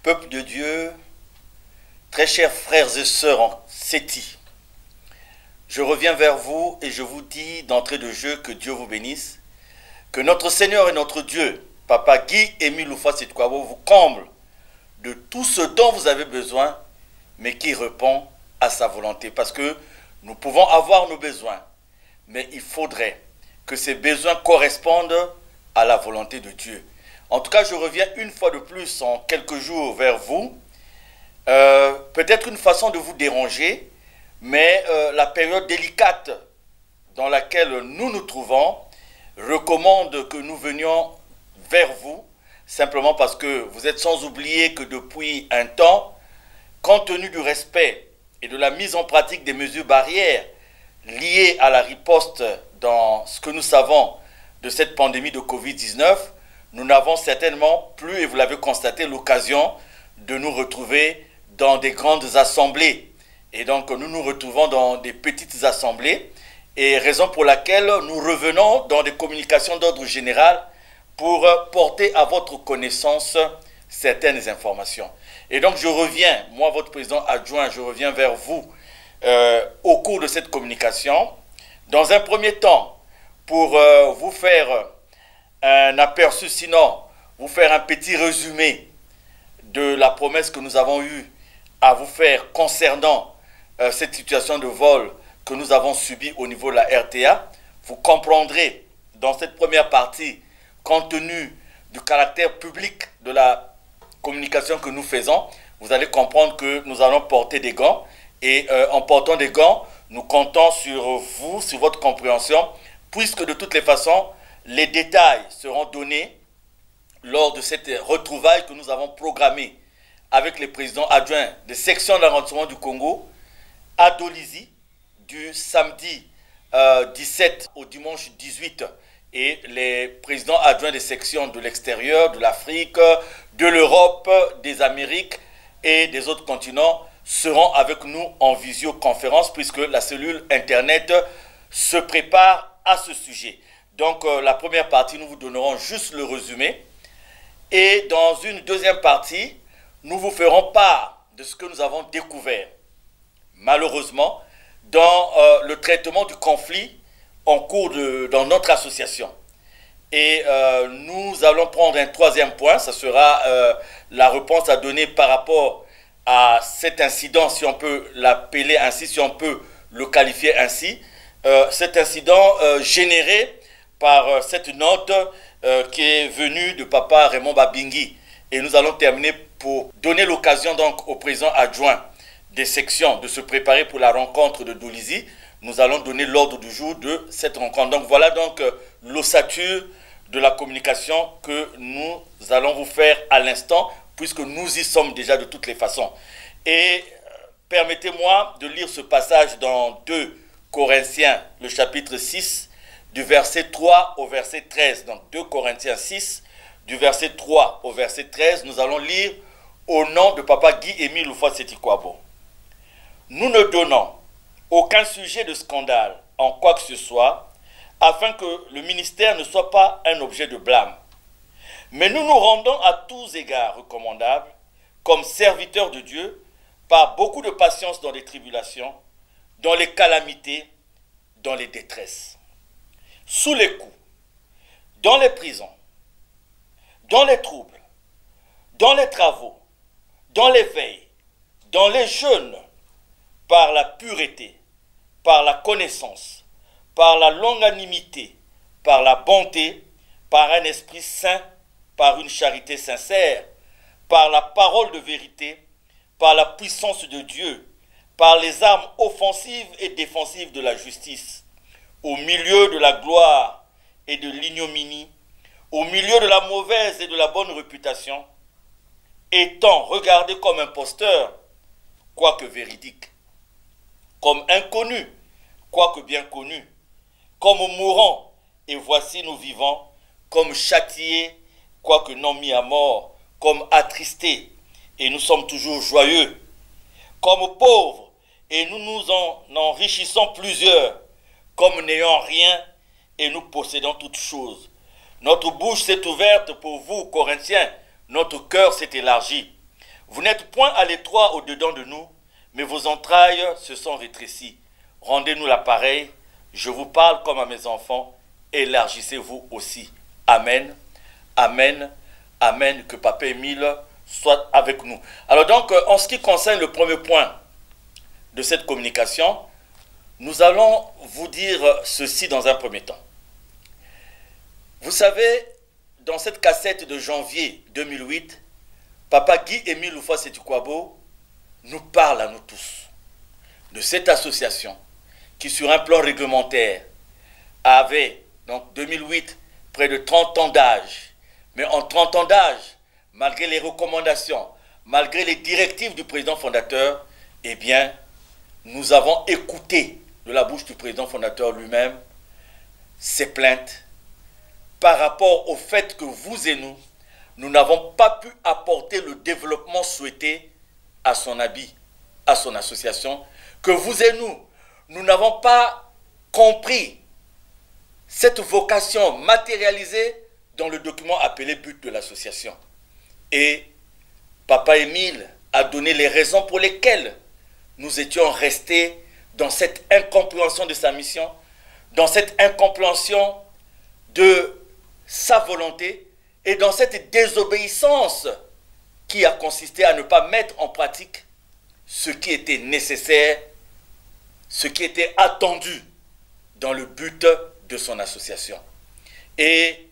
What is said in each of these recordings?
Peuple de Dieu, très chers frères et sœurs en Séti, je reviens vers vous et je vous dis d'entrée de jeu que Dieu vous bénisse, que notre Seigneur et notre Dieu, Papa Guy-Émile Houphouët-Sétikwabo, vous comble de tout ce dont vous avez besoin, mais qui répond à sa volonté. Parce que nous pouvons avoir nos besoins, mais il faudrait que ces besoins correspondent à la volonté de Dieu. En tout cas, je reviens une fois de plus en quelques jours vers vous. Peut-être une façon de vous déranger, mais la période délicate dans laquelle nous nous trouvons recommande que nous venions vers vous, simplement parce que vous êtes sans oublier que depuis un temps, compte tenu du respect et de la mise en pratique des mesures barrières liées à la riposte dans ce que nous savons de cette pandémie de Covid-19, nous n'avons certainement plus, et vous l'avez constaté, l'occasion de nous retrouver dans des grandes assemblées. Et donc nous nous retrouvons dans des petites assemblées, et raison pour laquelle nous revenons dans des communications d'ordre général pour porter à votre connaissance certaines informations. Et donc je reviens, moi votre président adjoint, je reviens vers vous au cours de cette communication, dans un premier temps, pour vous faire un aperçu, sinon vous faire un petit résumé de la promesse que nous avons eue à vous faire concernant cette situation de vol que nous avons subie au niveau de la RTA. Vous comprendrez dans cette première partie, compte tenu du caractère public de la communication que nous faisons, vous allez comprendre que nous allons porter des gants, et en portant des gants, nous comptons sur vous, sur votre compréhension, puisque de toutes les façons, les détails seront donnés lors de cette retrouvaille que nous avons programmée avec les présidents adjoints des sections d'arrondissement du Congo à Dolisie du samedi 17 au dimanche 18, et les présidents adjoints des sections de l'extérieur, de l'Afrique, de l'Europe, des Amériques et des autres continents seront avec nous en visioconférence, puisque la cellule Internet se prépare à ce sujet. Donc la première partie, nous vous donnerons juste le résumé. Et dans une deuxième partie, nous vous ferons part de ce que nous avons découvert, malheureusement, dans le traitement du conflit en cours dans notre association. Et nous allons prendre un troisième point, ça sera la réponse à donner par rapport à cet incident, si on peut l'appeler ainsi, si on peut le qualifier ainsi, cet incident généré par cette note qui est venue de Papa Raymond Babingui. Et nous allons terminer pour donner l'occasion donc au président adjoint des sections de se préparer pour la rencontre de Dolisie. Nous allons donner l'ordre du jour de cette rencontre. Donc voilà donc l'ossature de la communication que nous allons vous faire à l'instant, puisque nous y sommes déjà de toutes les façons. Et permettez-moi de lire ce passage dans 2 Corinthiens, le chapitre 6, du verset 3 au verset 13. Donc 2 Corinthiens 6, du verset 3 au verset 13, nous allons lire au nom de Papa Guy-Émile Houphouët-Sétikwabo. Nous ne donnons aucun sujet de scandale en quoi que ce soit, afin que le ministère ne soit pas un objet de blâme. Mais nous nous rendons à tous égards recommandables, comme serviteurs de Dieu, par beaucoup de patience dans les tribulations, dans les calamités, dans les détresses, sous les coups, dans les prisons, dans les troubles, dans les travaux, dans les veilles, dans les jeûnes, par la pureté, par la connaissance, par la longanimité, par la bonté, par un esprit saint, par une charité sincère, par la parole de vérité, par la puissance de Dieu, par les armes offensives et défensives de la justice, au milieu de la gloire et de l'ignominie, au milieu de la mauvaise et de la bonne réputation, étant regardé comme imposteur, quoique véridique, comme inconnu, quoique bien connu, comme mourant, et voici nous vivons, comme châtiés, quoique non mis à mort, comme attristés, et nous sommes toujours joyeux, comme pauvres, et nous nous en enrichissons plusieurs, comme n'ayant rien, et nous possédons toutes choses. Notre bouche s'est ouverte pour vous, Corinthiens, notre cœur s'est élargi. Vous n'êtes point à l'étroit au-dedans de nous, mais vos entrailles se sont rétrécies. Rendez-nous l'appareil, je vous parle comme à mes enfants, élargissez-vous aussi. Amen, amen, amen, que Papa Émile soit avec nous. Alors donc, en ce qui concerne le premier point de cette communication, nous allons vous dire ceci dans un premier temps. Vous savez, dans cette cassette de janvier 2008, Papa Guy-Émile Houphouët-Sétiquabo nous parle à nous tous de cette association qui, sur un plan réglementaire, avait, donc 2008, près de 30 ans d'âge. Mais en 30 ans d'âge, malgré les recommandations, malgré les directives du président fondateur, eh bien, nous avons écouté de la bouche du président fondateur lui-même ses plaintes par rapport au fait que vous et nous n'avons pas pu apporter le développement souhaité à son habit, à son association, que vous et nous n'avons pas compris cette vocation matérialisée dans le document appelé but de l'association. Et Papa Émile a donné les raisons pour lesquelles nous étions restés dans cette incompréhension de sa mission, dans cette incompréhension de sa volonté et dans cette désobéissance qui a consisté à ne pas mettre en pratique ce qui était nécessaire, ce qui était attendu dans le but de son association. Et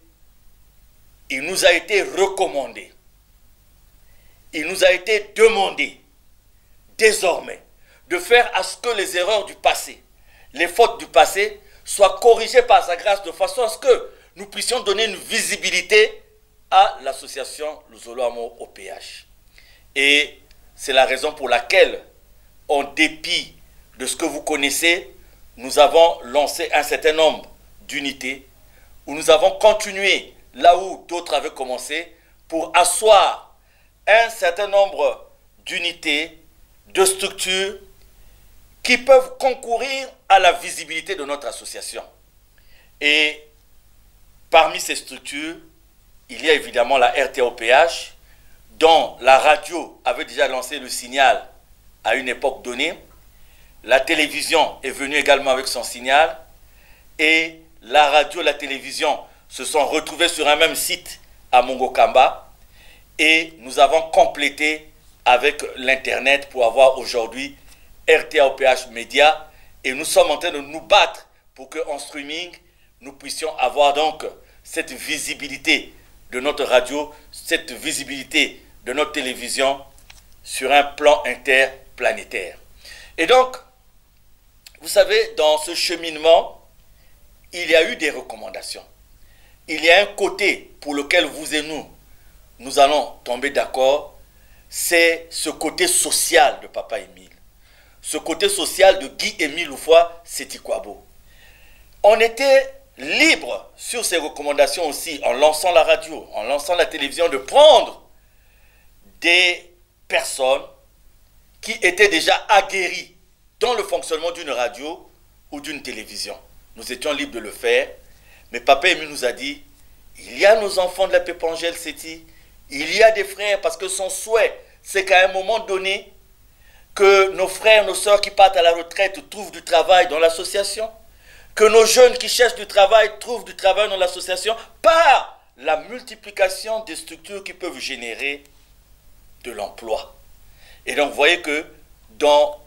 il nous a été recommandé, il nous a été demandé désormais de faire à ce que les erreurs du passé, les fautes du passé soient corrigées par sa grâce de façon à ce que nous puissions donner une visibilité à l'association Luzolo Amour OPH. Et c'est la raison pour laquelle, en dépit de ce que vous connaissez, nous avons lancé un certain nombre d'unités, où nous avons continué là où d'autres avaient commencé, pour asseoir un certain nombre d'unités, de structures qui peuvent concourir à la visibilité de notre association. Et parmi ces structures, il y a évidemment la RTOPH, dont la radio avait déjà lancé le signal à une époque donnée. La télévision est venue également avec son signal. Et la radio et la télévision se sont retrouvées sur un même site à Mongokamba. Et nous avons complété avec l'Internet pour avoir aujourd'hui RTOPH Média. Et nous sommes en train de nous battre pour qu'en streaming, nous puissions avoir donc cette visibilité de notre radio, cette visibilité de notre télévision sur un plan interplanétaire. Et donc, vous savez, dans ce cheminement, il y a eu des recommandations. Il y a un côté pour lequel vous et nous allons tomber d'accord, c'est ce côté social de Papa Émile. Ce côté social de Guy-Émile Houphouët-Sétiquabo. On était libre sur ces recommandations aussi, en lançant la radio, en lançant la télévision, de prendre des personnes qui étaient déjà aguerries dans le fonctionnement d'une radio ou d'une télévision. Nous étions libres de le faire, mais Papa Émile nous a dit, il y a nos enfants de la Pépangelle Séti, il y a des frères, parce que son souhait, c'est qu'à un moment donné, que nos frères, nos sœurs qui partent à la retraite trouvent du travail dans l'association, que nos jeunes qui cherchent du travail trouvent du travail dans l'association par la multiplication des structures qui peuvent générer de l'emploi. Et donc, vous voyez que dans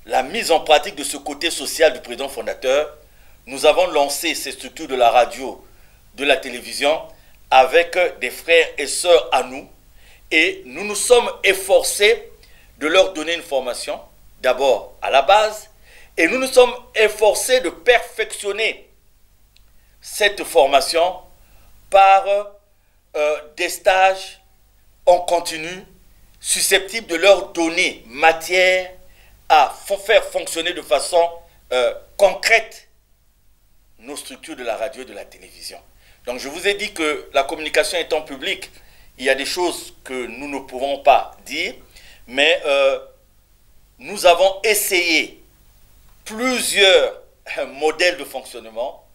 la mise en pratique de ce côté social du président fondateur, nous avons lancé ces structures de la radio, de la télévision, avec des frères et sœurs à nous, et nous nous sommes efforcés de leur donner une formation, d'abord à la base, et nous nous sommes efforcés de perfectionner cette formation par des stages en continu susceptibles de leur donner matière à faire fonctionner de façon concrète nos structures de la radio et de la télévision. Donc je vous ai dit que la communication étant publique, il y a des choses que nous ne pouvons pas dire, mais nous avons essayé plusieurs modèles de fonctionnement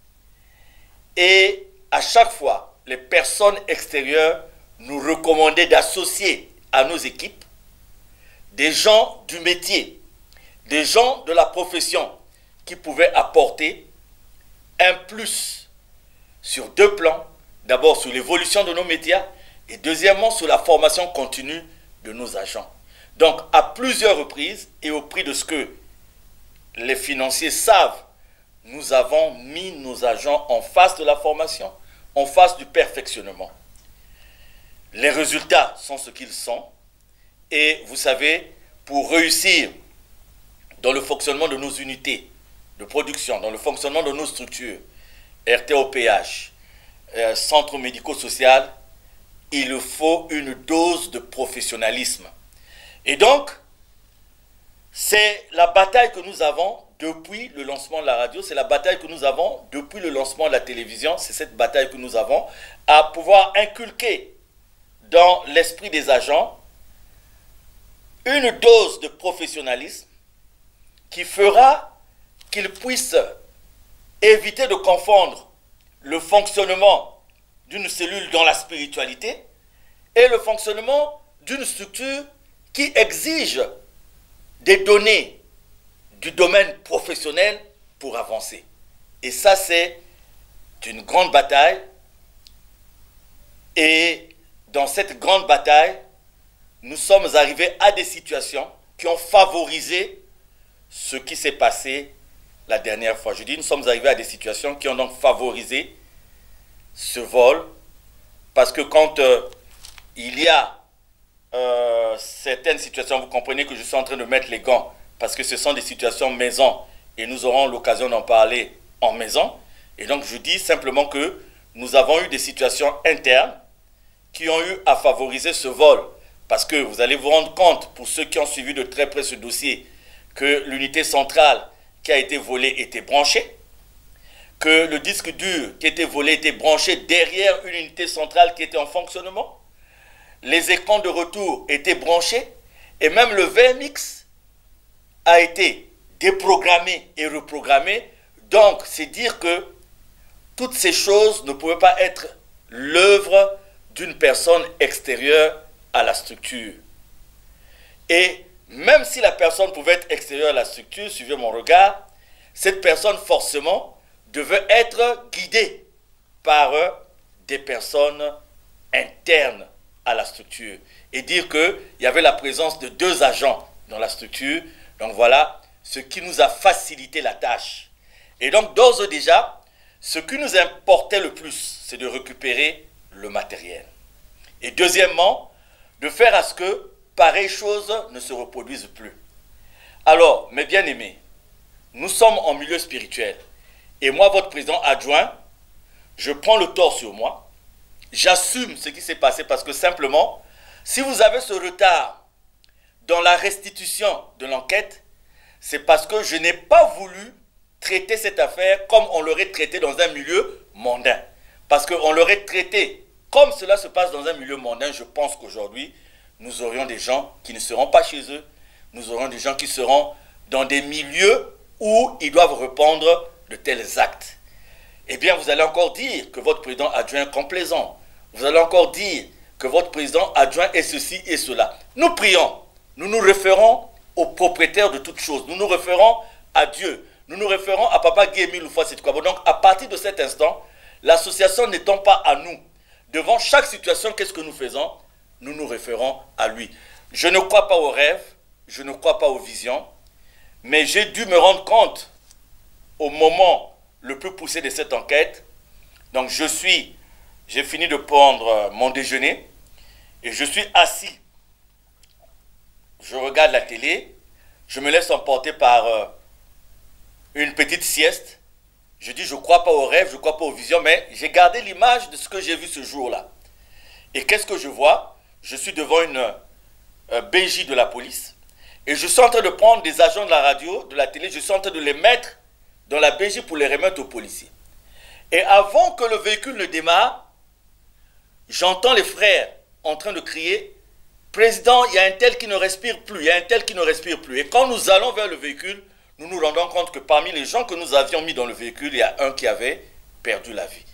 et à chaque fois, les personnes extérieures nous recommandaient d'associer à nos équipes des gens du métier, des gens de la profession qui pouvaient apporter un plus sur deux plans. D'abord sur l'évolution de nos médias et deuxièmement sur la formation continue de nos agents. Donc à plusieurs reprises et au prix de ce que les financiers savent, nous avons mis nos agents en face de la formation, en face du perfectionnement. Les résultats sont ce qu'ils sont. Et vous savez, pour réussir dans le fonctionnement de nos unités de production, dans le fonctionnement de nos structures, RTOPH, centre médico-social, il faut une dose de professionnalisme. Et donc, c'est la bataille que nous avons depuis le lancement de la radio, c'est la bataille que nous avons depuis le lancement de la télévision, c'est cette bataille que nous avons à pouvoir inculquer dans l'esprit des agents une dose de professionnalisme qui fera qu'ils puissent éviter de confondre le fonctionnement d'une cellule dans la spiritualité et le fonctionnement d'une structure qui exige des données du domaine professionnel pour avancer. Et ça, c'est une grande bataille. Et dans cette grande bataille, nous sommes arrivés à des situations qui ont favorisé ce qui s'est passé la dernière fois. Je dis, nous sommes arrivés à des situations qui ont donc favorisé ce vol, parce que quand il y a certaines situations, vous comprenez que je suis en train de mettre les gants, parce que ce sont des situations maison, et nous aurons l'occasion d'en parler en maison. Et donc je dis simplement que nous avons eu des situations internes qui ont eu à favoriser ce vol. Parce que vous allez vous rendre compte, pour ceux qui ont suivi de très près ce dossier, que l'unité centrale qui a été volée était branchée, que le disque dur qui était volé était branché derrière une unité centrale qui était en fonctionnement, les écrans de retour étaient branchés, et même le VMX a été déprogrammé et reprogrammé. Donc, c'est dire que toutes ces choses ne pouvaient pas être l'œuvre d'une personne extérieure à la structure. Et même si la personne pouvait être extérieure à la structure, suivez mon regard, cette personne forcément devait être guidée par des personnes internes à la structure. Et dire qu'il y avait la présence de deux agents dans la structure. Donc voilà ce qui nous a facilité la tâche. Et donc d'ores et déjà, ce qui nous importait le plus, c'est de récupérer le matériel. Et deuxièmement, de faire à ce que pareilles choses ne se reproduisent plus. Alors, mes bien-aimés, nous sommes en milieu spirituel. Et moi, votre président adjoint, je prends le tort sur moi. J'assume ce qui s'est passé parce que simplement, si vous avez ce retard dans la restitution de l'enquête, c'est parce que je n'ai pas voulu traiter cette affaire comme on l'aurait traité dans un milieu mondain. Parce qu'on l'aurait traité comme cela se passe dans un milieu mondain. Je pense qu'aujourd'hui, nous aurions des gens qui ne seront pas chez eux. Nous aurions des gens qui seront dans des milieux où ils doivent répondre de tels actes. Eh bien, vous allez encore dire que votre président adjoint est complaisant. Vous allez encore dire que votre président adjoint est ceci et cela. Nous prions. Nous nous référons au propriétaire de toutes choses. Nous nous référons à Dieu. Nous nous référons à Papa Guémy Loufa Setkouabo. Donc, à partir de cet instant, l'association n'étant pas à nous, devant chaque situation, qu'est-ce que nous faisons? Nous nous référons à lui. Je ne crois pas aux rêves, je ne crois pas aux visions, mais j'ai dû me rendre compte au moment le plus poussé de cette enquête. Donc j'ai fini de prendre mon déjeuner et je suis assis. Je regarde la télé, je me laisse emporter par une petite sieste. Je dis, je ne crois pas aux rêves, je ne crois pas aux visions, mais j'ai gardé l'image de ce que j'ai vu ce jour-là. Et qu'est-ce que je vois? Je suis devant une BJ de la police et je suis en train de prendre des agents de la radio, de la télé, je suis en train de les mettre dans la BJ pour les remettre aux policiers. Et avant que le véhicule ne démarre, j'entends les frères en train de crier, « Président, il y a un tel qui ne respire plus, il y a un tel qui ne respire plus. » Et quand nous allons vers le véhicule, nous nous rendons compte que parmi les gens que nous avions mis dans le véhicule, il y a un qui avait perdu la vie.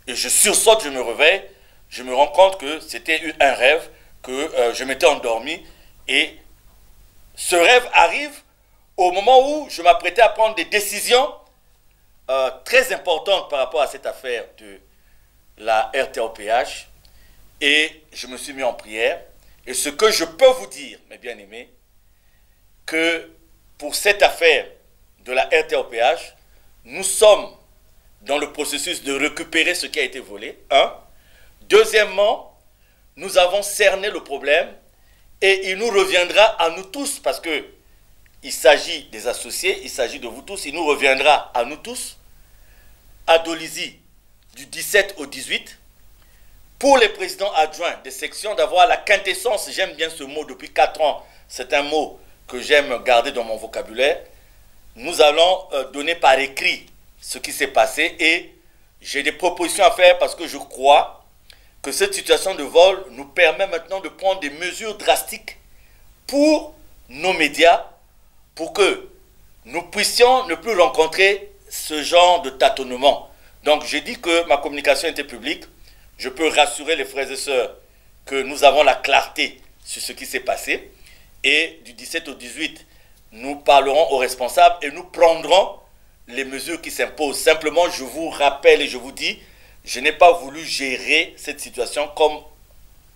Et je sursaute, je me réveille, je me rends compte que c'était un rêve, que je m'étais endormi et ce rêve arrive au moment où je m'apprêtais à prendre des décisions très importantes par rapport à cette affaire de la RTOPH. Et je me suis mis en prière. Et ce que je peux vous dire, mes bien-aimés, que pour cette affaire de la RTOPH, nous sommes dans le processus de récupérer ce qui a été volé. Un. Deuxièmement, nous avons cerné le problème et il nous reviendra à nous tous, parce que il s'agit des associés, il s'agit de vous tous, il nous reviendra à nous tous, à Dolisie, du 17 au 18, pour les présidents adjoints des sections, d'avoir la quintessence, j'aime bien ce mot depuis 4 ans, c'est un mot que j'aime garder dans mon vocabulaire. Nous allons donner par écrit ce qui s'est passé et j'ai des propositions à faire parce que je crois que cette situation de vol nous permet maintenant de prendre des mesures drastiques pour nos médias, pour que nous puissions ne plus rencontrer ce genre de tâtonnement. Donc j'ai dit que ma communication était publique. Je peux rassurer les frères et sœurs que nous avons la clarté sur ce qui s'est passé. Et du 17 au 18, nous parlerons aux responsables et nous prendrons les mesures qui s'imposent. Simplement, je vous rappelle et je vous dis, je n'ai pas voulu gérer cette situation comme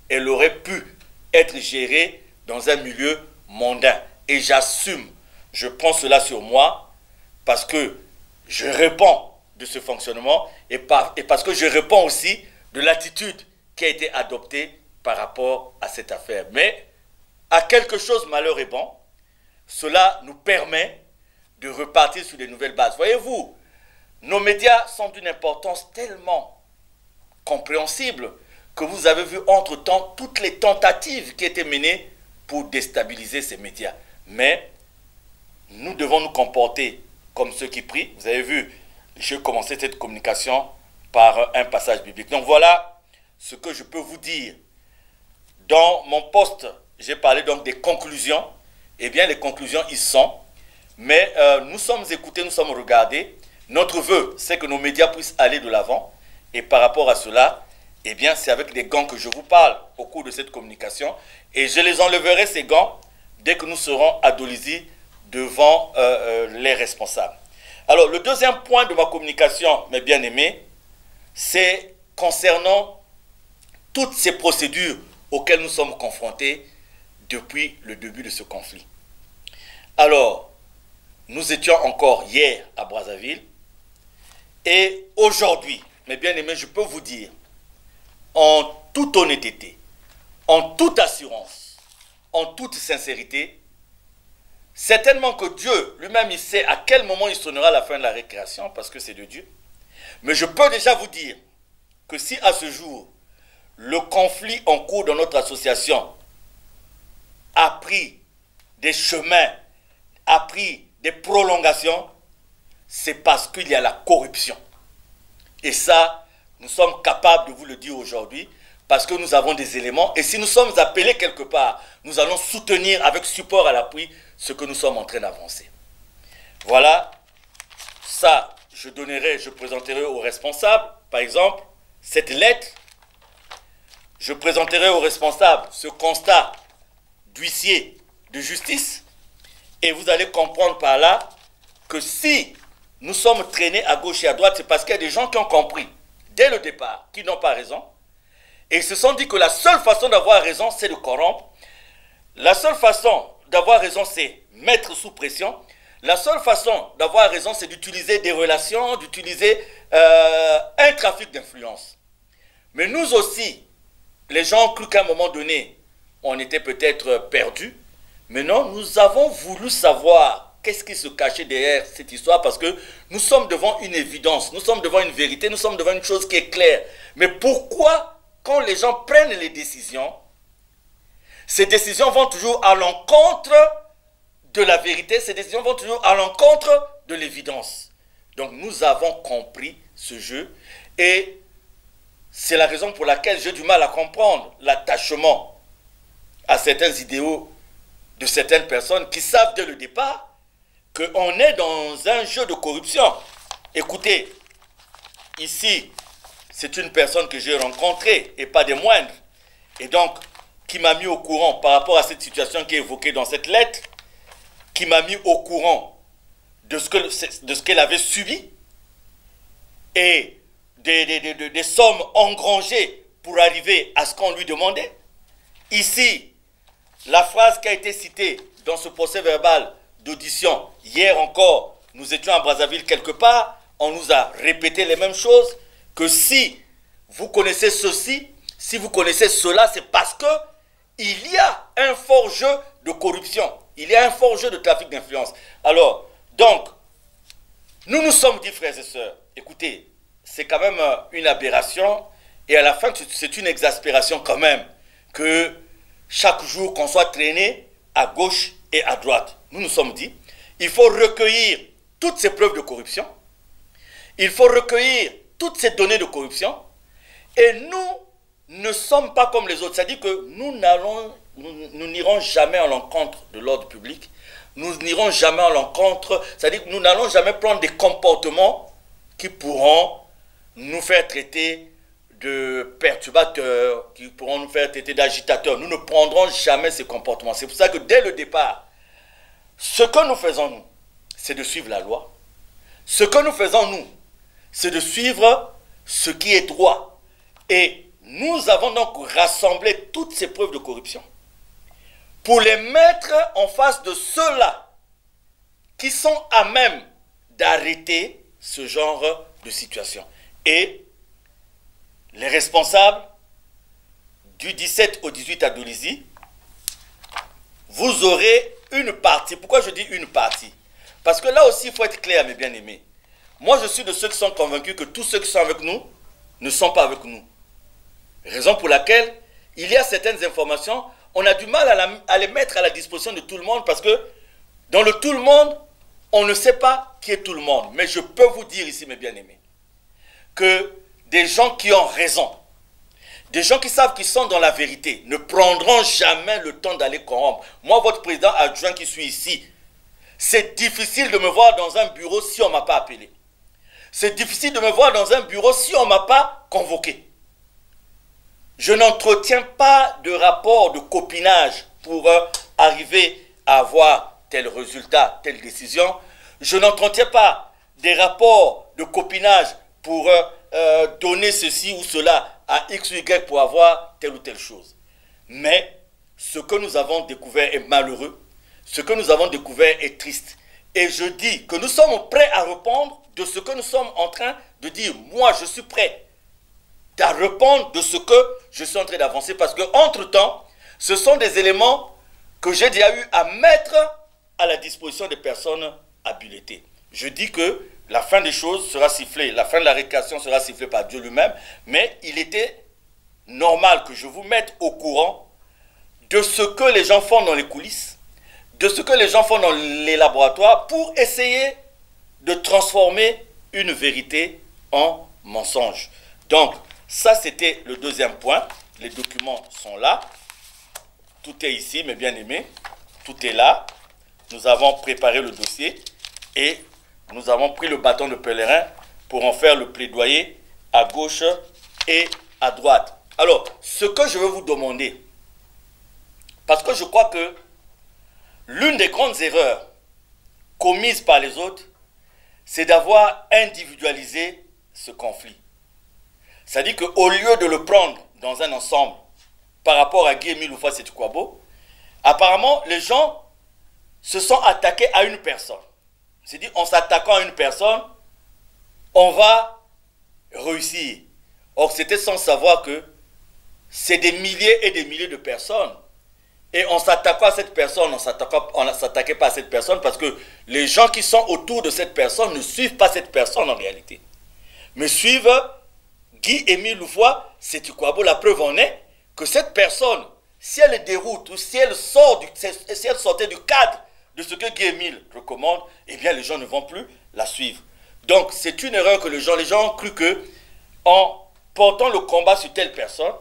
elle aurait pu être gérée dans un milieu mondain. Et j'assume, je prends cela sur moi parce que je réponds de ce fonctionnement et parce que je réponds aussi de l'attitude qui a été adoptée par rapport à cette affaire. Mais à quelque chose, malheur est bon, cela nous permet de repartir sur de nouvelles bases. Voyez-vous, nos médias sont d'une importance tellement compréhensible que vous avez vu entre-temps toutes les tentatives qui étaient menées pour déstabiliser ces médias. Mais nous devons nous comporter comme ceux qui prient. Vous avez vu, j'ai commencé cette communication par un passage biblique. Donc voilà ce que je peux vous dire. Dans mon poste, j'ai parlé donc des conclusions. Eh bien, les conclusions, ils sont. Mais nous sommes écoutés, nous sommes regardés. Notre vœu, c'est que nos médias puissent aller de l'avant. Et par rapport à cela, eh bien, c'est avec des gants que je vous parle au cours de cette communication. Et je les enlèverai, ces gants, dès que nous serons à Dolisie devant les responsables. Alors, le deuxième point de ma communication, mes bien-aimés, c'est concernant toutes ces procédures auxquelles nous sommes confrontés depuis le début de ce conflit. Alors, nous étions encore hier à Brazzaville et aujourd'hui, mes bien-aimés, je peux vous dire, en toute honnêteté, en toute assurance, en toute sincérité, certainement que Dieu lui-même, il sait à quel moment il sonnera la fin de la récréation, parce que c'est de Dieu. Mais je peux déjà vous dire que si à ce jour, le conflit en cours dans notre association a pris des chemins, a pris des prolongations, c'est parce qu'il y a la corruption. Et ça, nous sommes capables de vous le dire aujourd'hui, parce que nous avons des éléments. Et si nous sommes appelés quelque part, nous allons soutenir avec support à l'appui ce que nous sommes en train d'avancer. Voilà, ça, je présenterai aux responsables, par exemple, cette lettre. Je présenterai aux responsables ce constat d'huissier de justice. Et vous allez comprendre par là que si nous sommes traînés à gauche et à droite, c'est parce qu'il y a des gens qui ont compris, dès le départ, qui n'ont pas raison. Et ils se sont dit que la seule façon d'avoir raison, c'est de corrompre. La seule façon d'avoir raison, c'est mettre sous pression. La seule façon d'avoir raison, c'est d'utiliser des relations, d'utiliser un trafic d'influence. Mais nous aussi, les gens ont cru qu'à un moment donné, on était peut-être perdus. Mais non, nous avons voulu savoir qu'est-ce qui se cachait derrière cette histoire, parce que nous sommes devant une évidence, nous sommes devant une vérité, nous sommes devant une chose qui est claire. Mais pourquoi, quand les gens prennent les décisions, ces décisions vont toujours à l'encontre de la vérité, ces décisions vont toujours à l'encontre de l'évidence. Donc nous avons compris ce jeu et c'est la raison pour laquelle j'ai du mal à comprendre l'attachement à certains idéaux de certaines personnes qui savent dès le départ qu'on est dans un jeu de corruption. Écoutez, ici, c'est une personne que j'ai rencontrée et pas des moindres, et donc qui m'a mis au courant par rapport à cette situation qui est évoquée dans cette lettre. qui m'a mis au courant de ce qu'elle avait subi et des sommes engrangées pour arriver à ce qu'on lui demandait. Ici, la phrase qui a été citée dans ce procès verbal d'audition, hier encore, nous étions à Brazzaville quelque part, on nous a répété les mêmes choses, que si vous connaissez ceci, si vous connaissez cela, c'est parce que il y a un fort jeu de corruption, il y a un fort jeu de trafic d'influence. Alors, donc, nous nous sommes dit, frères et sœurs, écoutez, c'est quand même une aberration, et à la fin, c'est une exaspération quand même, que chaque jour qu'on soit traîné à gauche et à droite. Nous nous sommes dit, il faut recueillir toutes ces preuves de corruption, il faut recueillir toutes ces données de corruption, et nous ne sommes pas comme les autres. C'est-à-dire que nous n'irons jamais à l'encontre de l'ordre public, nous n'irons jamais à l'encontre, c'est-à-dire que nous n'allons jamais prendre des comportements qui pourront nous faire traiter de perturbateurs, qui pourront nous faire traiter d'agitateurs. Nous ne prendrons jamais ces comportements. C'est pour ça que dès le départ, ce que nous faisons, nous, c'est de suivre la loi. Ce que nous faisons, nous, c'est de suivre ce qui est droit. Et nous avons donc rassemblé toutes ces preuves de corruption pour les mettre en face de ceux-là qui sont à même d'arrêter ce genre de situation. Et les responsables du 17 au 18 à Dolisie, vous aurez une partie. Pourquoi je dis une partie? Parce que là aussi, il faut être clair, mes bien-aimés. Moi, je suis de ceux qui sont convaincus que tous ceux qui sont avec nous ne sont pas avec nous. Raison pour laquelle il y a certaines informations, on a du mal à les mettre à la disposition de tout le monde parce que dans le tout le monde, on ne sait pas qui est tout le monde. Mais je peux vous dire ici, mes bien-aimés, que des gens qui ont raison, des gens qui savent qu'ils sont dans la vérité, ne prendront jamais le temps d'aller corrompre. Moi, votre président adjoint qui suis ici, c'est difficile de me voir dans un bureau si on ne m'a pas appelé. C'est difficile de me voir dans un bureau si on ne m'a pas convoqué. Je n'entretiens pas de rapport de copinage pour arriver à avoir tel résultat, telle décision. Je n'entretiens pas des rapports de copinage pour donner ceci ou cela à X ou Y pour avoir telle ou telle chose. Mais ce que nous avons découvert est malheureux. Ce que nous avons découvert est triste. Et je dis que nous sommes prêts à répondre de ce que nous sommes en train de dire. Moi, je suis prêt à répondre de ce que je suis en train d'avancer. Parce qu'entre-temps, ce sont des éléments que j'ai déjà eu à mettre à la disposition des personnes habilitées. Je dis que la fin des choses sera sifflée, la fin de la récréation sera sifflée par Dieu lui-même, mais il était normal que je vous mette au courant de ce que les gens font dans les coulisses, de ce que les gens font dans les laboratoires pour essayer de transformer une vérité en mensonge. Donc, ça c'était le deuxième point. Les documents sont là. Tout est ici, mes bien-aimés. Tout est là. Nous avons préparé le dossier et nous avons pris le bâton de pèlerin pour en faire le plaidoyer à gauche et à droite. Alors, ce que je veux vous demander, parce que je crois que l'une des grandes erreurs commises par les autres, c'est d'avoir individualisé ce conflit. C'est-à-dire qu'au lieu de le prendre dans un ensemble par rapport à Guy-Émile Houphouët Boigny, apparemment, les gens se sont attaqués à une personne. C'est-à-dire, en s'attaquant à une personne, on va réussir. Or, c'était sans savoir que c'est des milliers et des milliers de personnes. Et en s'attaquant à cette personne, on ne s'attaquait pas à cette personne parce que les gens qui sont autour de cette personne ne suivent pas cette personne en réalité. Mais suivent Guy-Émile Houphouët Boigny. La preuve en est que cette personne, si elle déroute ou si elle sortait du cadre de ce que Guy-Émile recommande, eh bien les gens ne vont plus la suivre. Donc c'est une erreur que les gens ont cru que en portant le combat sur telle personne,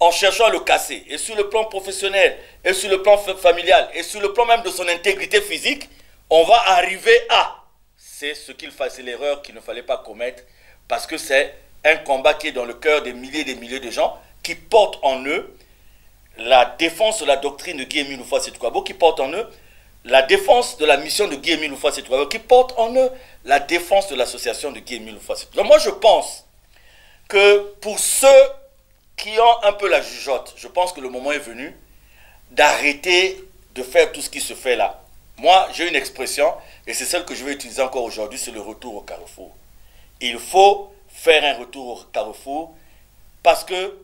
en cherchant à le casser, et sur le plan professionnel, et sur le plan familial, et sur le plan même de son intégrité physique, on va arriver à. C'est l'erreur qu'il ne fallait pas commettre, parce que c'est un combat qui est dans le cœur des milliers et des milliers de gens, qui portent en eux la défense de la doctrine de Guy-Émile Houphouët Boigny, qui portent en eux la défense de la mission de Guy-Émile Houphouët-Sétourabo, qui porte en eux la défense de l'association de Guy-Émile Houphouët-Sétourabo. Moi, je pense que pour ceux qui ont un peu la jugeote, je pense que le moment est venu d'arrêter de faire tout ce qui se fait là. Moi, j'ai une expression, et c'est celle que je vais utiliser encore aujourd'hui, c'est le retour au carrefour. Il faut faire un retour au carrefour, parce que,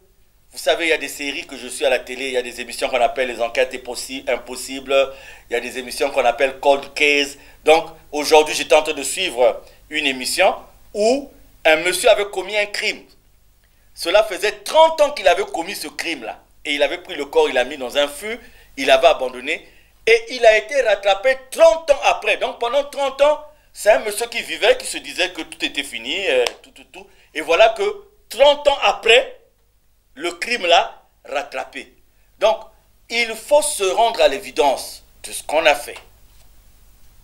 vous savez, il y a des séries que je suis à la télé, il y a des émissions qu'on appelle les enquêtes impossibles, il y a des émissions qu'on appelle Cold Case. Donc, aujourd'hui, j'étais en train de suivre une émission où un monsieur avait commis un crime. Cela faisait 30 ans qu'il avait commis ce crime-là. Et il avait pris le corps, il l'a mis dans un fût, il avait abandonné. Et il a été rattrapé 30 ans après. Donc pendant 30 ans, c'est un monsieur qui vivait, qui se disait que tout était fini, tout. Et voilà que 30 ans après, le crime l'a rattrapé. Donc, il faut se rendre à l'évidence de ce qu'on a fait,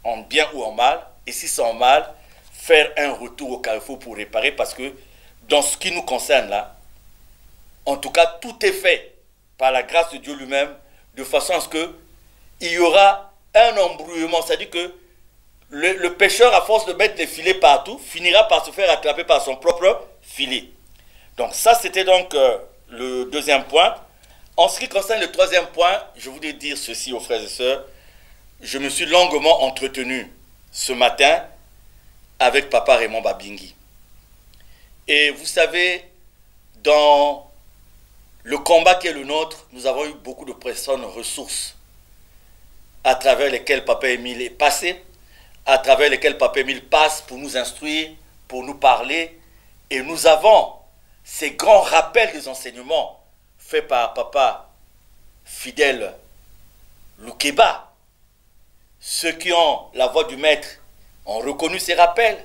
en bien ou en mal. Et si c'est en mal, faire un retour au carrefour pour réparer, parce que dans ce qui nous concerne là, en tout cas, tout est fait par la grâce de Dieu lui-même, de façon à ce qu'il y aura un embrouillement. C'est-à-dire que le pêcheur, à force de mettre les filets partout, finira par se faire attraper par son propre filet. Donc ça, c'était donc le deuxième point. En ce qui concerne le troisième point, je voulais dire ceci aux frères et sœurs. Je me suis longuement entretenu ce matin avec Papa Raymond Babingui. Et vous savez, dans le combat qui est le nôtre, nous avons eu beaucoup de personnes ressources à travers lesquelles Papa Émile est passé, à travers lesquelles Papa Émile passe pour nous instruire, pour nous parler. Et nous avons ces grands rappels des enseignements faits par Papa Fidèle Loukeba. Ceux qui ont la voix du maître ont reconnu ces rappels.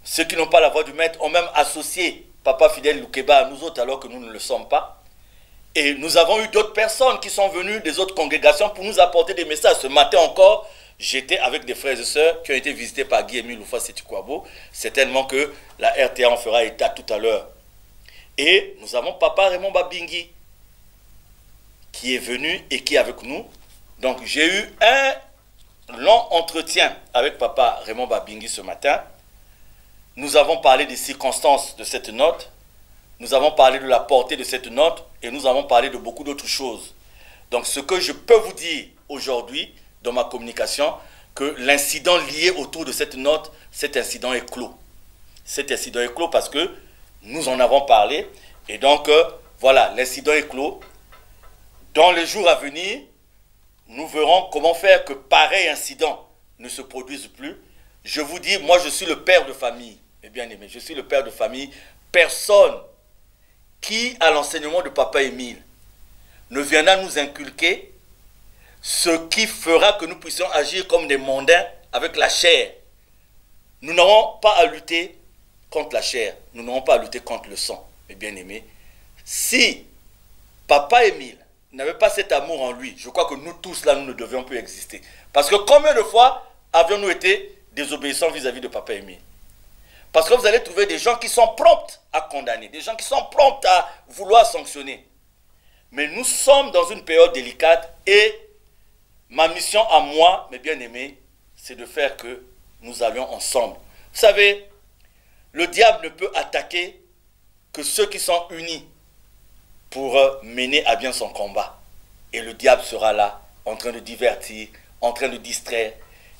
Ceux qui n'ont pas la voix du maître ont même associé Papa Fidèle Loukeba à nous autres alors que nous ne le sommes pas. Et nous avons eu d'autres personnes qui sont venues des autres congrégations pour nous apporter des messages. Ce matin encore, j'étais avec des frères et sœurs qui ont été visités par Guy-Émile Houphouët-Sétourabo. Certainement que la RTA en fera état tout à l'heure. Et nous avons Papa Raymond Babingui qui est venu et qui est avec nous. Donc j'ai eu un long entretien avec Papa Raymond Babingui ce matin. Nous avons parlé des circonstances de cette note, nous avons parlé de la portée de cette note et nous avons parlé de beaucoup d'autres choses. Donc ce que je peux vous dire aujourd'hui dans ma communication, que l'incident lié autour de cette note, cet incident est clos. Cet incident est clos parce que nous en avons parlé et donc voilà, l'incident est clos. Dans les jours à venir, nous verrons comment faire que pareil incident ne se produise plus. Je vous dis, moi je suis le père de famille. Eh bien aimé, je suis le père de famille. Personne qui, à l'enseignement de Papa Émile, ne viendra nous inculquer ce qui fera que nous puissions agir comme des mondains avec la chair. Nous n'aurons pas à lutter contre la chair. Nous n'aurons pas à lutter contre le sang. Mes bien-aimés, si Papa Émile n'avait pas cet amour en lui, je crois que nous tous là, nous ne devions plus exister. Parce que combien de fois avions-nous été désobéissants vis-à-vis de Papa Émile? Parce que vous allez trouver des gens qui sont prompts à condamner, des gens qui sont prompts à vouloir sanctionner. Mais nous sommes dans une période délicate et ma mission à moi, mes bien-aimés, c'est de faire que nous allions ensemble. Vous savez, le diable ne peut attaquer que ceux qui sont unis pour mener à bien son combat. Et le diable sera là, en train de divertir, en train de distraire.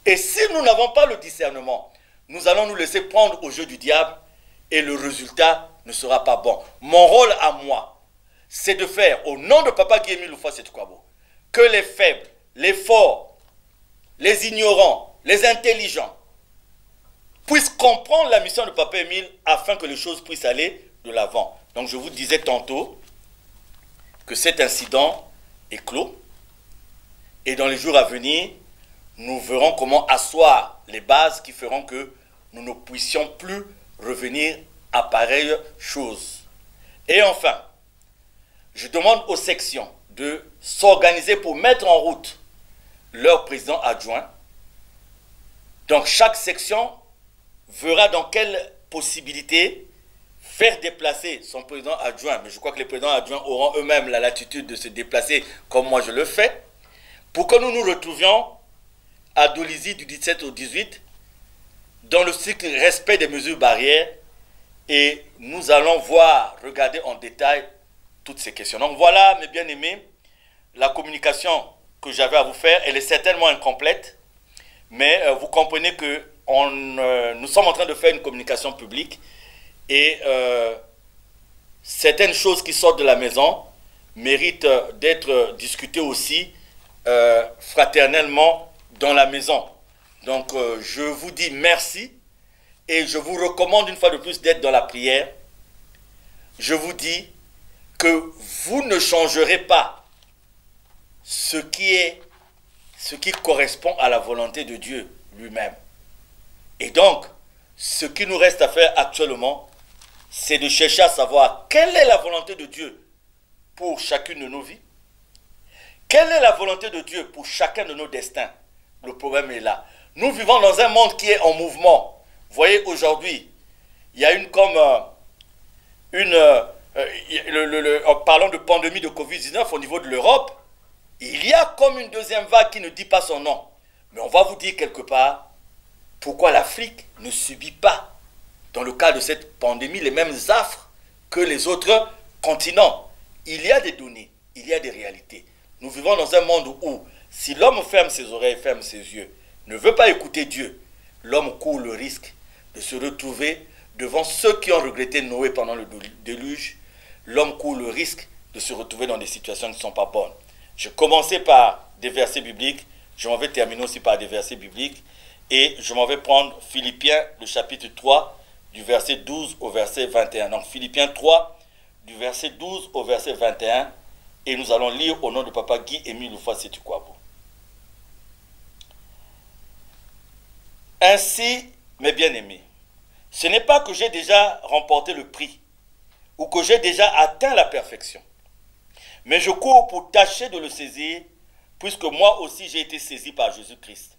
Et si nous n'avons pas le discernement, nous allons nous laisser prendre au jeu du diable et le résultat ne sera pas bon. Mon rôle à moi, c'est de faire, au nom de Papa Guy-Émile Houphouët-Sétourabo, que les faibles, les forts, les ignorants, les intelligents puissent comprendre la mission de Papa Émile afin que les choses puissent aller de l'avant. Donc je vous disais tantôt que cet incident est clos et dans les jours à venir, nous verrons comment asseoir les bases qui feront que nous ne puissions plus revenir à pareille chose. Et enfin, je demande aux sections de s'organiser pour mettre en route leur président adjoint. Donc chaque section verra dans quelle possibilité faire déplacer son président adjoint. Mais je crois que les présidents adjoints auront eux-mêmes la latitude de se déplacer comme moi je le fais, pour que nous nous retrouvions à Dolisie du 17 au 18, dans le cycle respect des mesures barrières, et nous allons regarder en détail toutes ces questions. Donc voilà, mes bien-aimés, la communication que j'avais à vous faire, elle est certainement incomplète, mais vous comprenez que nous sommes en train de faire une communication publique, et certaines choses qui sortent de la maison méritent d'être discutées aussi fraternellement dans la maison. Donc je vous dis merci et je vous recommande une fois de plus d'être dans la prière. Je vous dis que vous ne changerez pas ce qui correspond à la volonté de Dieu lui-même. Et donc, ce qui nous reste à faire actuellement, c'est de chercher à savoir quelle est la volonté de Dieu pour chacune de nos vies. Quelle est la volonté de Dieu pour chacun de nos destins? Le problème est là. Nous vivons dans un monde qui est en mouvement. Vous voyez, aujourd'hui, il y a en parlant de pandémie de Covid-19 au niveau de l'Europe, il y a comme une deuxième vague qui ne dit pas son nom. Mais on va vous dire quelque part pourquoi l'Afrique ne subit pas, dans le cas de cette pandémie, les mêmes affres que les autres continents. Il y a des données, il y a des réalités. Nous vivons dans un monde où, si l'homme ferme ses oreilles, ferme ses yeux, ne veut pas écouter Dieu, l'homme court le risque de se retrouver devant ceux qui ont regretté Noé pendant le déluge. L'homme court le risque de se retrouver dans des situations qui ne sont pas bonnes. Je commençais par des versets bibliques, je m'en vais terminer aussi par des versets bibliques, et je m'en vais prendre Philippiens, le chapitre 3, du verset 12 au verset 21. Donc Philippiens 3, du verset 12 au verset 21, et nous allons lire au nom de Papa Guy-Émile Loufa-Sétukwabo. Ainsi, mes bien-aimés, ce n'est pas que j'ai déjà remporté le prix ou que j'ai déjà atteint la perfection, mais je cours pour tâcher de le saisir, puisque moi aussi j'ai été saisi par Jésus-Christ.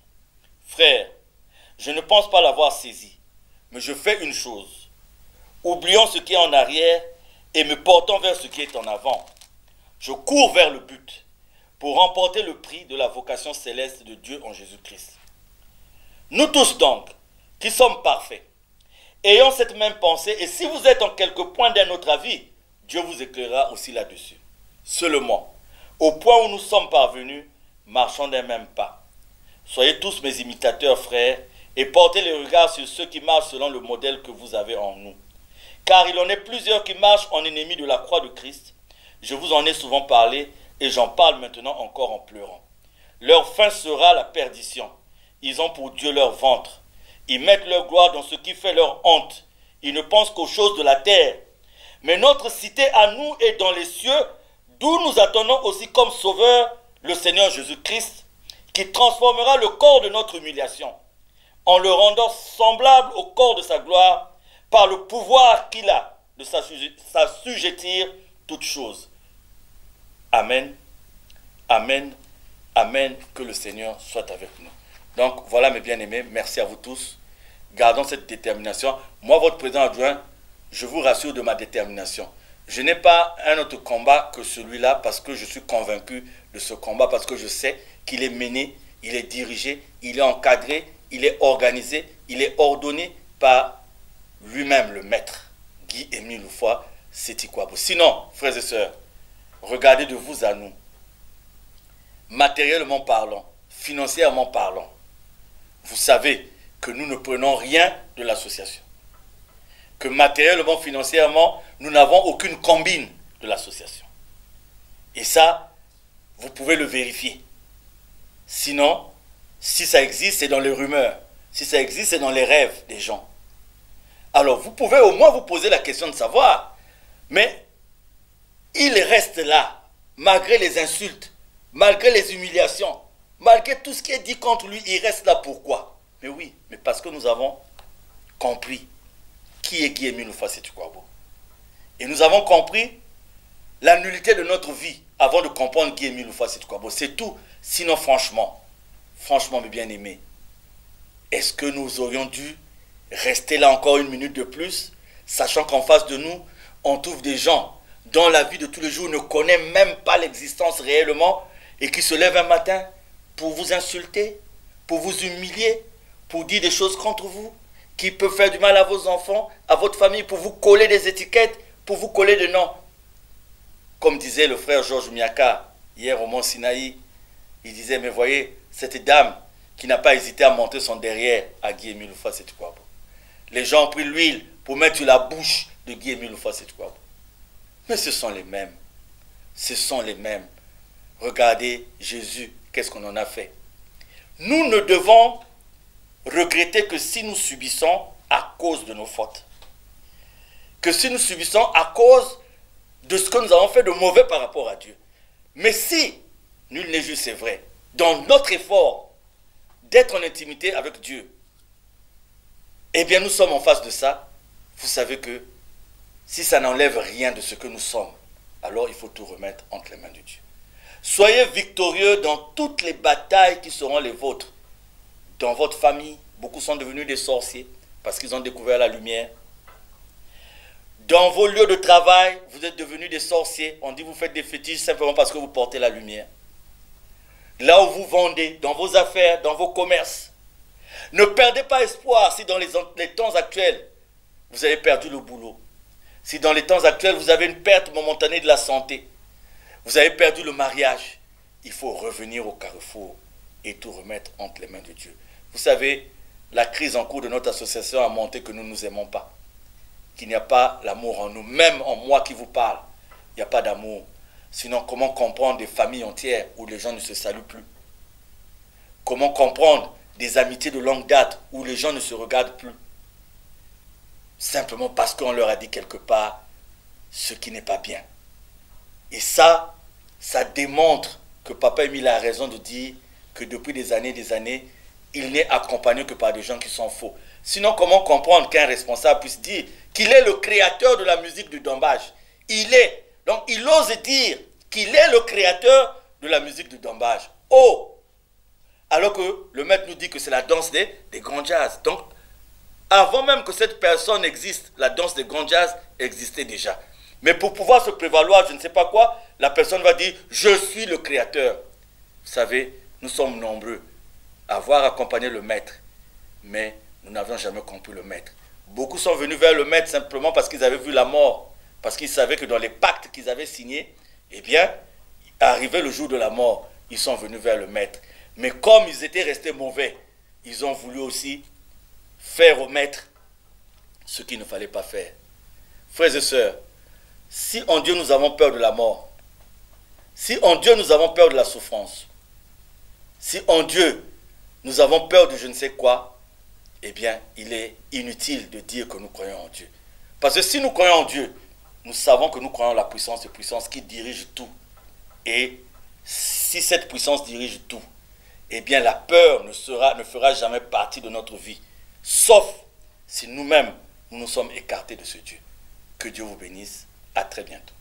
Frères, je ne pense pas l'avoir saisi, mais je fais une chose. Oublions ce qui est en arrière et me portant vers ce qui est en avant. Je cours vers le but pour remporter le prix de la vocation céleste de Dieu en Jésus-Christ. Nous tous donc, qui sommes parfaits, ayons cette même pensée, et si vous êtes en quelque point d'un autre avis, Dieu vous éclairera aussi là-dessus. Seulement, au point où nous sommes parvenus, marchons d'un même pas. Soyez tous mes imitateurs, frères, et portez les regards sur ceux qui marchent selon le modèle que vous avez en nous. Car il en est plusieurs qui marchent en ennemis de la croix de Christ. Je vous en ai souvent parlé, et j'en parle maintenant encore en pleurant. Leur fin sera la perdition. Ils ont pour Dieu leur ventre. Ils mettent leur gloire dans ce qui fait leur honte. Ils ne pensent qu'aux choses de la terre. Mais notre cité à nous est dans les cieux, d'où nous attendons aussi comme sauveur le Seigneur Jésus-Christ, qui transformera le corps de notre humiliation, en le rendant semblable au corps de sa gloire, par le pouvoir qu'il a de s'assujettir toutes choses. Amen, amen, amen, que le Seigneur soit avec nous. Donc voilà mes bien-aimés, merci à vous tous. Gardons cette détermination. Moi, votre président adjoint, je vous rassure de ma détermination. Je n'ai pas un autre combat que celui-là parce que je suis convaincu de ce combat, parce que je sais qu'il est mené, il est dirigé, il est encadré, il est organisé, il est ordonné par lui-même le maître, Guy-Émile Loufa-Sétukwabo. Sinon, frères et sœurs, regardez de vous à nous, matériellement parlant, financièrement parlant, vous savez que nous ne prenons rien de l'association. Que matériellement, financièrement, nous n'avons aucune combine de l'association. Et ça, vous pouvez le vérifier. Sinon, si ça existe, c'est dans les rumeurs. Si ça existe, c'est dans les rêves des gens. Alors, vous pouvez au moins vous poser la question de savoir. Mais il reste là, malgré les insultes, malgré les humiliations, malgré tout ce qui est dit contre lui, il reste là. Pourquoi? Mais oui, mais parce que nous avons compris qui est Guy-Émile Loufa-Sétukwabo. Et nous avons compris la nullité de notre vie avant de comprendre Guy-Émile Loufa-Sétukwabo. C'est tout. Sinon, franchement, mes bien-aimés, est-ce que nous aurions dû rester là encore une minute de plus, sachant qu'en face de nous, on trouve des gens dont la vie de tous les jours ne connaît même pas l'existence réellement et qui se lèvent un matin pour vous insulter, pour vous humilier, pour dire des choses contre vous, qui peuvent faire du mal à vos enfants, à votre famille, pour vous coller des étiquettes, pour vous coller des noms. Comme disait le frère Georges Miaka, hier au Mont Sinaï, il disait, mais voyez, cette dame qui n'a pas hésité à monter son derrière à Guy-Émile Houphouët-Boigny. Les gens ont pris l'huile pour mettre sur la bouche de Guy-Émile Houphouët-Boigny. Mais ce sont les mêmes. Ce sont les mêmes. Regardez Jésus, qu'est-ce qu'on en a fait? Nous ne devons regretter que si nous subissons à cause de nos fautes. Que si nous subissons à cause de ce que nous avons fait de mauvais par rapport à Dieu. Mais si, nul n'est juste, c'est vrai, dans notre effort d'être en intimité avec Dieu, eh bien nous sommes en face de ça, vous savez que si ça n'enlève rien de ce que nous sommes, alors il faut tout remettre entre les mains de Dieu. Soyez victorieux dans toutes les batailles qui seront les vôtres. Dans votre famille, beaucoup sont devenus des sorciers parce qu'ils ont découvert la lumière. Dans vos lieux de travail, vous êtes devenus des sorciers. On dit que vous faites des fétiches simplement parce que vous portez la lumière. Là où vous vendez, dans vos affaires, dans vos commerces. Ne perdez pas espoir si dans les temps actuels, vous avez perdu le boulot. Si dans les temps actuels, vous avez une perte momentanée de la santé. Vous avez perdu le mariage. Il faut revenir au carrefour et tout remettre entre les mains de Dieu. Vous savez, la crise en cours de notre association a montré que nous ne nous aimons pas. Qu'il n'y a pas l'amour en nous. Même en moi qui vous parle, il n'y a pas d'amour. Sinon, comment comprendre des familles entières où les gens ne se saluent plus? Comment comprendre des amitiés de longue date où les gens ne se regardent plus? Simplement parce qu'on leur a dit quelque part ce qui n'est pas bien. Et ça démontre que Papa Émile a raison de dire que depuis des années, il n'est accompagné que par des gens qui sont faux. Sinon, comment comprendre qu'un responsable puisse dire qu'il est le créateur de la musique du Dombage? Donc, il ose dire qu'il est le créateur de la musique du Dombage. Oh! Alors que le maître nous dit que c'est la danse des grands jazz. Donc, avant même que cette personne existe, la danse des grands jazz existait déjà. Mais pour pouvoir se prévaloir, je ne sais pas quoi, la personne va dire « Je suis le créateur ». Vous savez, nous sommes nombreux à avoir accompagné le maître, mais nous n'avions jamais compris le maître. Beaucoup sont venus vers le maître simplement parce qu'ils avaient vu la mort, parce qu'ils savaient que dans les pactes qu'ils avaient signés, eh bien, arrivé le jour de la mort, ils sont venus vers le maître. Mais comme ils étaient restés mauvais, ils ont voulu aussi faire au maître ce qu'il ne fallait pas faire. Frères et sœurs, si en Dieu nous avons peur de la mort, si en Dieu nous avons peur de la souffrance, si en Dieu nous avons peur de je ne sais quoi, eh bien, il est inutile de dire que nous croyons en Dieu. Parce que si nous croyons en Dieu, nous savons que nous croyons en la puissance de puissance qui dirige tout. Et si cette puissance dirige tout, eh bien, la peur ne fera jamais partie de notre vie. Sauf si nous-mêmes, nous nous sommes écartés de ce Dieu. Que Dieu vous bénisse. À très bientôt.